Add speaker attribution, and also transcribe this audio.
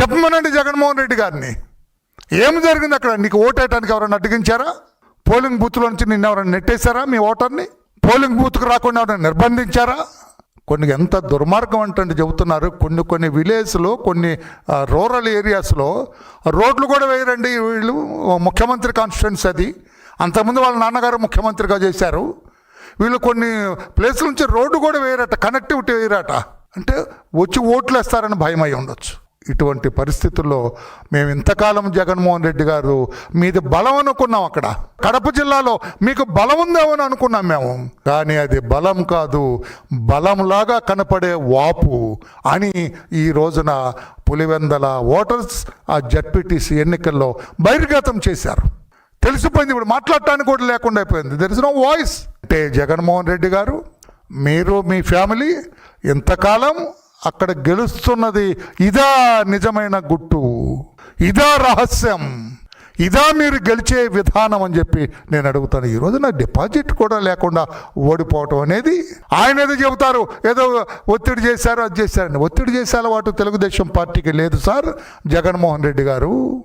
Speaker 1: చెప్పమనండి జగన్మోహన్ రెడ్డి గారిని. ఏం జరిగింది అక్కడ? నీకు ఓటేయడానికి ఎవరైనా అడ్డగించారా? పోలింగ్ బూత్లో నుంచి నిన్న ఎవరైనా నెట్టేశారా మీ ఓటర్ని? పోలింగ్ బూత్కు రాకుండా ఎవరైనా నిర్బంధించారా? కొన్ని ఎంత దుర్మార్గం అంటే చెబుతున్నారు. కొన్ని విలేజ్లో, కొన్ని రూరల్ ఏరియాస్లో రోడ్లు కూడా వేయరండి వీళ్ళు. ముఖ్యమంత్రి కాన్స్టిట్యున్సీ అది. అంతకుముందు వాళ్ళ నాన్నగారు ముఖ్యమంత్రిగా చేశారు. వీళ్ళు కొన్ని ప్లేసుల నుంచి రోడ్డు కూడా వేయరట, కనెక్టివిటీ వేయరట. అంటే వచ్చి ఓట్లు వేస్తారని భయం అయి ఉండొచ్చు. ఇటువంటి పరిస్థితుల్లో మేము ఇంతకాలం జగన్మోహన్ రెడ్డి గారు మీది బలం అనుకున్నాం. అక్కడ కడప జిల్లాలో మీకు బలం ఉందేమో అని అనుకున్నాం మేము. కానీ అది బలం కాదు, బలంలాగా కనపడే వాపు అని ఈ రోజున పులివెందల ఓటర్స్ ఆ జడ్పీటీసీ ఎన్నికల్లో బహిర్గతం చేశారు. తెలిసిపోయింది. ఇప్పుడు మాట్లాడటానికి కూడా లేకుండా అయిపోయింది. There is no voice. అంటే జగన్మోహన్ రెడ్డి గారు, మీరు మీ ఫ్యామిలీ ఇంతకాలం అక్కడ గెలుస్తున్నది ఇదా నిజమైన గుట్టు, ఇదా రహస్యం, ఇదా మీరు గెలిచే విధానం అని చెప్పి నేను అడుగుతాను. ఈరోజు నా డిపాజిట్ కూడా లేకుండా ఓడిపోవటం అనేది, ఆయన ఏదో చెబుతారు, ఏదో ఒత్తిడి చేశారు, అది చేశారని. ఒత్తిడి చేసే అలవాటు తెలుగుదేశం పార్టీకి లేదు సార్ జగన్మోహన్ రెడ్డి గారు.